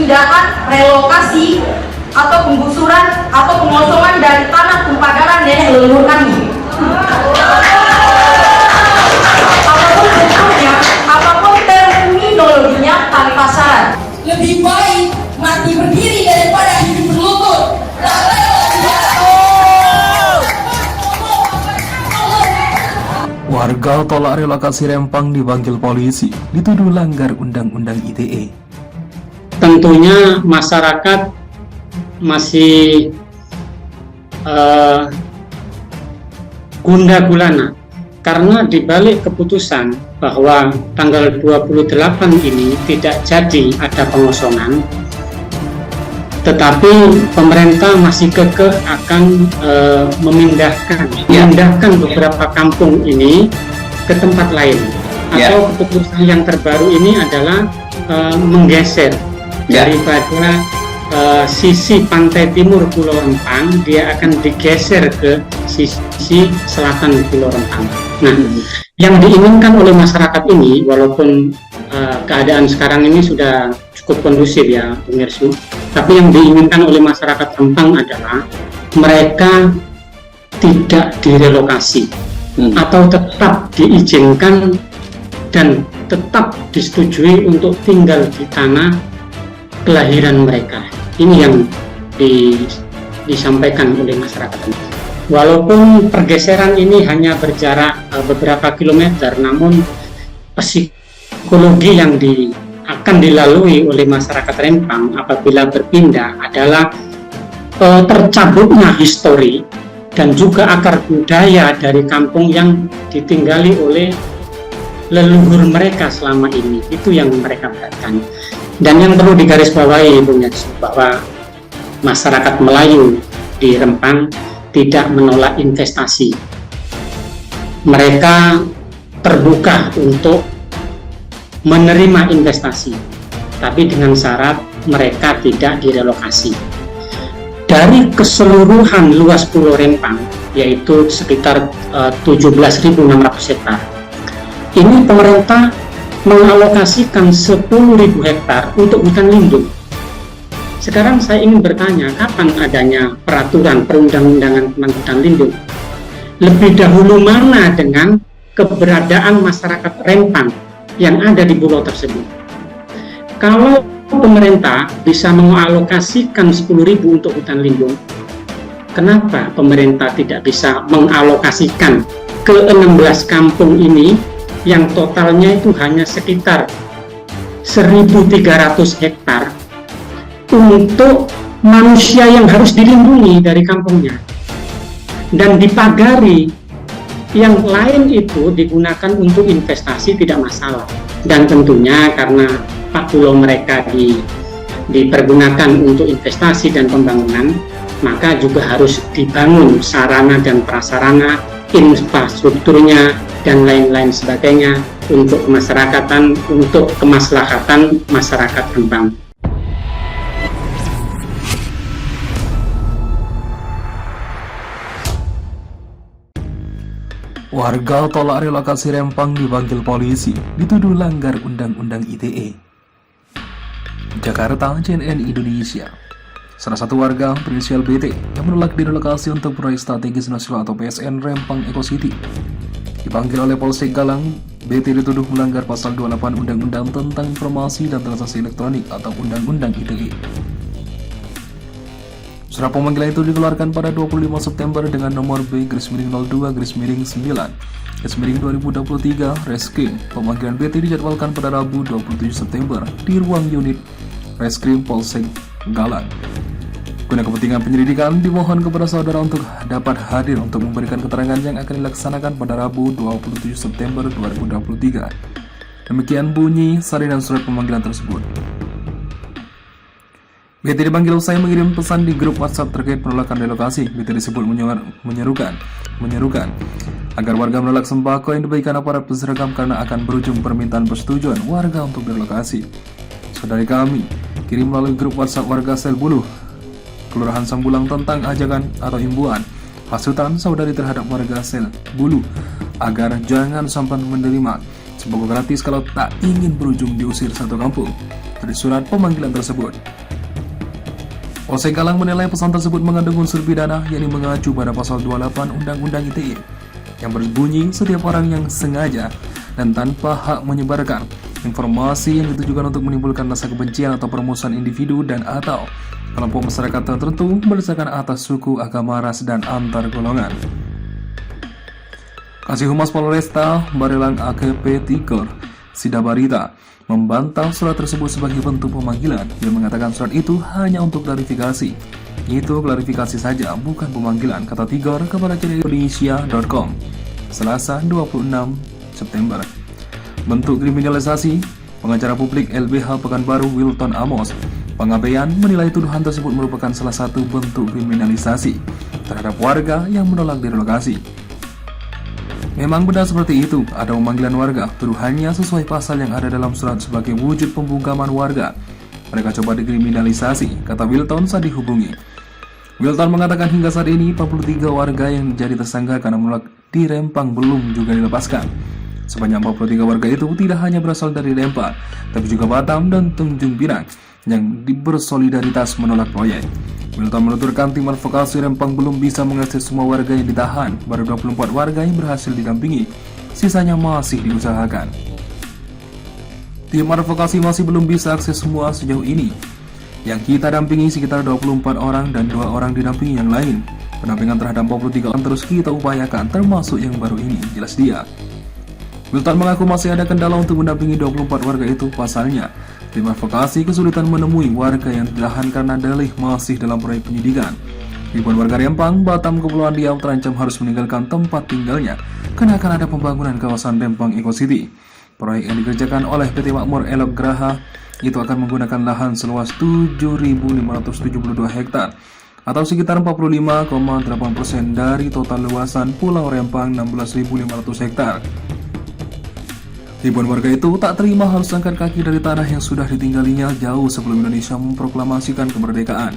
pemindahan, relokasi, atau penggusuran atau pengosongan dari tanah tumpagaran nenek leluhur kami. Apapun bentuknya, apapun terminologinya tanpa syarat. Lebih baik mati berdiri daripada hidup berlutut. Warga tolak relokasi Rempang dipanggil polisi, dituduh langgar Undang-Undang ITE. Tentunya masyarakat masih gundah gulana karena dibalik keputusan bahwa tanggal 28 ini tidak jadi ada pengosongan, tetapi pemerintah masih kekeh akan memindahkan beberapa kampung ini ke tempat lain. Atau keputusan yang terbaru ini adalah menggeser daripada sisi pantai timur Pulau Rempang, dia akan digeser ke sisi selatan Pulau Rempang. Nah, yang diinginkan oleh masyarakat ini, walaupun keadaan sekarang ini sudah cukup kondusif ya, pemirsa, tapi yang diinginkan oleh masyarakat Rempang adalah mereka tidak direlokasi atau tetap diizinkan dan tetap disetujui untuk tinggal di tanah kelahiran mereka. Ini yang disampaikan oleh masyarakat. Walaupun pergeseran ini hanya berjarak beberapa kilometer, namun psikologi yang akan dilalui oleh masyarakat Rempang apabila berpindah adalah tercabutnya histori dan juga akar budaya dari kampung yang ditinggali oleh leluhur mereka selama ini. Itu yang mereka beratkan. Dan yang perlu digarisbawahi bahwa masyarakat Melayu di Rempang tidak menolak investasi. Mereka terbuka untuk menerima investasi, tapi dengan syarat mereka tidak direlokasi. Dari keseluruhan luas Pulau Rempang, yaitu sekitar 17.600 hektar, ini pemerintah mengalokasikan 10.000 hektar untuk hutan lindung. Sekarang saya ingin bertanya, kapan adanya peraturan perundang-undangan tentang hutan lindung? Lebih dahulu mana dengan keberadaan masyarakat Rempang yang ada di pulau tersebut? Kalau pemerintah bisa mengalokasikan 10.000 untuk hutan lindung, kenapa pemerintah tidak bisa mengalokasikan ke 16 kampung ini yang totalnya itu hanya sekitar 1.300 hektar untuk manusia yang harus dilindungi dari kampungnya, dan dipagari yang lain itu digunakan untuk investasi tidak masalah. Dan tentunya karena Pak Pulau mereka dipergunakan untuk investasi dan pembangunan, maka juga harus dibangun sarana dan prasarana, infrastrukturnya dan lain-lain sebagainya untuk kemasyarakatan, untuk kemaslahatan masyarakat Rempang. Warga tolak relokasi Rempang dipanggil polisi, dituduh langgar Undang-Undang ITE. Jakarta, CNN Indonesia. Salah satu warga berinisial BT yang menolak direlokasi untuk proyek strategis nasional atau PSN Rempang Eco City dipanggil oleh Polsek Galang. BT dituduh melanggar pasal 28 Undang-Undang tentang Informasi dan Transaksi Elektronik atau Undang-Undang ITE. Surat pemanggilan itu dikeluarkan pada 25 September dengan nomor B-02-2-2023 Reskrim. Pemanggilan BT dijadwalkan pada Rabu 27 September di ruang unit Reskrim Polsek Galang. Guna kepentingan penyelidikan, dimohon kepada saudara untuk dapat hadir untuk memberikan keterangan yang akan dilaksanakan pada Rabu 27 September 2023. Demikian bunyi salinan surat pemanggilan tersebut. BT dipanggil usai mengirim pesan di grup WhatsApp terkait penolakan relokasi. BT disebut menyerukan agar warga menolak sembako yang diberikan aparat berseragam karena akan berujung permintaan persetujuan warga untuk direlokasi. Saudari kami kirim melalui grup WhatsApp warga Sel Buluh, Kelurahan Sambulang tentang ajakan atau himbauan hasutan saudari terhadap warga Sel Buluh agar jangan sampai menerima sembako gratis kalau tak ingin berujung diusir satu kampung dari surat pemanggilan tersebut. Polsek Galang menilai pesan tersebut mengandung unsur pidana, yakni mengacu pada pasal 28 Undang-Undang ITE yang berbunyi setiap orang yang sengaja dan tanpa hak menyebarkan informasi yang ditujukan untuk menimbulkan rasa kebencian atau permusuhan individu dan atau kelompok masyarakat tertentu berdasarkan atas suku, agama, ras, dan antar golongan. Kasih Humas Polresta Barelang AKP Tigor Sidabarita membantah surat tersebut sebagai bentuk pemanggilan. Dia mengatakan surat itu hanya untuk klarifikasi. Itu klarifikasi saja, bukan pemanggilan, kata Tigor kepada Indonesia.com Selasa 26 September. Bentuk kriminalisasi. Pengacara publik LBH Pekanbaru Wilton Amos Pangabaian menilai tuduhan tersebut merupakan salah satu bentuk kriminalisasi terhadap warga yang menolak direlokasi. Memang benar seperti itu, ada pemanggilan warga, tuduhannya sesuai pasal yang ada dalam surat sebagai wujud pembungkaman warga. Mereka coba dikriminalisasi, kata Wilton saat dihubungi. Wilton mengatakan hingga saat ini 43 warga yang menjadi tersangka karena menolak di Rempang belum juga dilepaskan. Sebanyak 43 warga itu tidak hanya berasal dari Rempang, tapi juga Batam dan Tanjung Pinang yang bersolidaritas menolak proyek. Wilton menuturkan tim advokasi Rempang belum bisa mengakses semua warga yang ditahan, baru 24 warga yang berhasil didampingi, sisanya masih diusahakan. Tim advokasi masih belum bisa akses semua sejauh ini. Yang kita dampingi sekitar 24 orang dan 2 orang didampingi yang lain. Pendampingan terhadap 43 orang terus kita upayakan, termasuk yang baru ini, jelas dia. Wilton mengaku masih ada kendala untuk mendampingi 24 warga itu, pasalnya tim advokasi kesulitan menemui warga yang ditahan karena dalih masih dalam proyek penyidikan. Ribuan warga Rempang, Batam, Kepulauan Riau terancam harus meninggalkan tempat tinggalnya karena akan ada pembangunan kawasan Rempang Eco City. Proyek yang dikerjakan oleh PT Makmur Elok Graha itu akan menggunakan lahan seluas 7.572 hektar atau sekitar 45,8% dari total luasan Pulau Rempang 16.500 hektar. Ribuan warga itu tak terima harus angkat kaki dari tanah yang sudah ditinggalinya jauh sebelum Indonesia memproklamasikan kemerdekaan.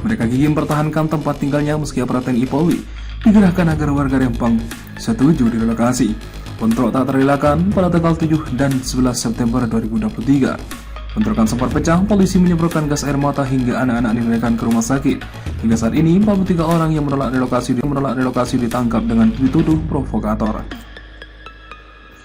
Mereka gigih mempertahankan tempat tinggalnya meski aparat TNI Polri digerahkan agar warga Rempang setuju direlokasi. Bentrok tak terelakkan pada tanggal 7 dan 11 September 2023. Bentrokan sempat pecah, polisi menyemprotkan gas air mata hingga anak-anak dilarikan ke rumah sakit. Hingga saat ini 43 orang yang menolak relokasi ditangkap dengan dituduh provokator.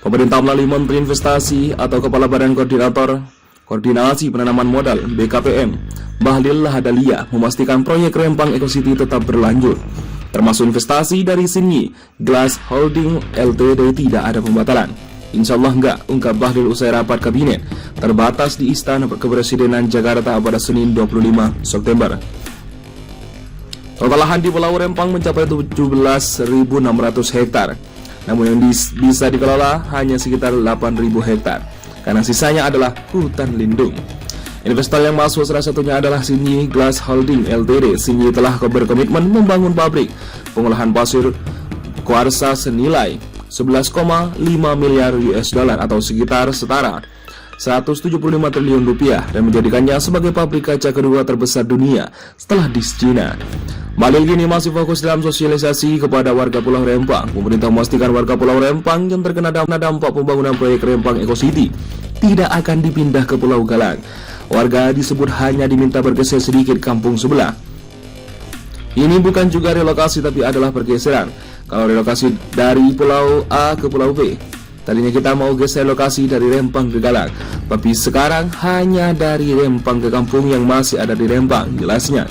Pemerintah melalui Menteri Investasi atau Kepala Badan Koordinasi Penanaman Modal BKPM, Bahlil Lahadalia, memastikan proyek Rempang Eco City tetap berlanjut. Termasuk investasi dari Sinyi Glass Holding Ltd tidak ada pembatalan. Insya Allah enggak, ungkap Bahlil usai rapat kabinet terbatas di Istana Kepresidenan Jakarta pada Senin 25 September. Total lahan di Pulau Rempang mencapai 17.600 hektar. Namun yang bisa dikelola hanya sekitar 8.000 hektar, karena sisanya adalah hutan lindung. Investor yang masuk salah satunya adalah Sinyi Glass Holding Ltd. Sinyi telah berkomitmen membangun pabrik pengolahan pasir kuarsa senilai 11,5 miliar US dollar atau sekitar setara 175 triliun rupiah dan menjadikannya sebagai pabrik kaca kedua terbesar dunia setelah di China. Bahlil kini masih fokus dalam sosialisasi kepada warga Pulau Rempang. Pemerintah memastikan warga Pulau Rempang yang terkena dampak pembangunan proyek Rempang Eco City tidak akan dipindah ke Pulau Galang. Warga disebut hanya diminta bergeser sedikit kampung sebelah. Ini bukan juga relokasi tapi adalah pergeseran. Kalau relokasi dari Pulau A ke Pulau B, tadinya kita mau geser lokasi dari Rempang ke Galang, tapi sekarang hanya dari Rempang ke kampung yang masih ada di Rempang, jelasnya.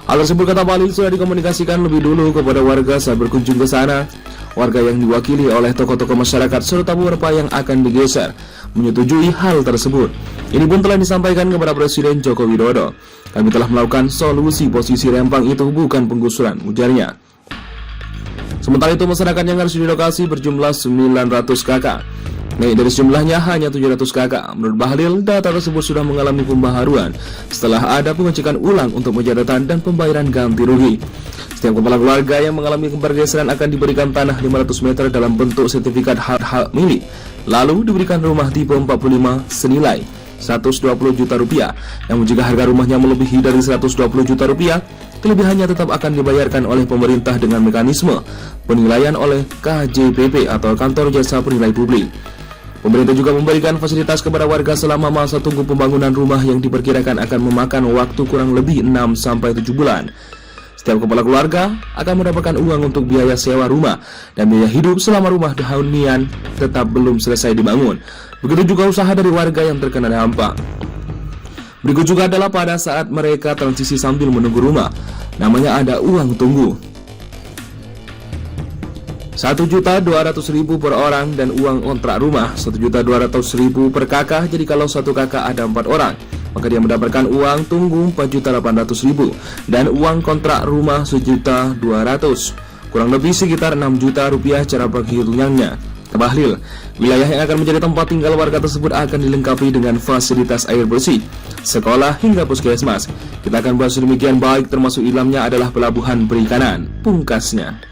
Hal tersebut, kata Bahlil, sudah dikomunikasikan lebih dulu kepada warga saat berkunjung ke sana. Warga yang diwakili oleh tokoh-tokoh masyarakat serta beberapa yang akan digeser menyetujui hal tersebut. Ini pun telah disampaikan kepada Presiden Joko Widodo. Kami telah melakukan solusi posisi Rempang itu bukan penggusuran, ujarnya. Sementara itu masyarakat yang harus direlokasi berjumlah 900 kakak. Naik dari jumlahnya hanya 700 kakak. Menurut Bahlil, data tersebut sudah mengalami pembaharuan setelah ada pengecekan ulang untuk pencatatan dan pembayaran ganti rugi. Setiap kepala keluarga yang mengalami pergeseran akan diberikan tanah 500 meter dalam bentuk sertifikat hak milik. Lalu diberikan rumah tipe 45 senilai 120 juta rupiah. Namun jika harga rumahnya melebihi dari 120 juta rupiah, kelebihannya tetap akan dibayarkan oleh pemerintah dengan mekanisme penilaian oleh KJPP atau Kantor Jasa Penilai Publik. Pemerintah juga memberikan fasilitas kepada warga selama masa tunggu pembangunan rumah yang diperkirakan akan memakan waktu kurang lebih 6-7 bulan. Setiap kepala keluarga akan mendapatkan uang untuk biaya sewa rumah dan biaya hidup selama rumah hunian tetap belum selesai dibangun. Begitu juga usaha dari warga yang terkena dampak. Berikut juga adalah pada saat mereka transisi sambil menunggu rumah. Namanya ada uang tunggu. 1.200.000 per orang dan uang kontrak rumah 1.200.000 per kakak. Jadi kalau satu kakak ada 4 orang, maka dia mendapatkan uang tunggu 4.800.000 dan uang kontrak rumah 1.200.000, kurang lebih sekitar 6 juta rupiah cara perhitungannya. Tabahlil, wilayah yang akan menjadi tempat tinggal warga tersebut akan dilengkapi dengan fasilitas air bersih, sekolah hingga puskesmas. Kita akan bahas demikian, baik termasuk dalamnya adalah pelabuhan perikanan, pungkasnya.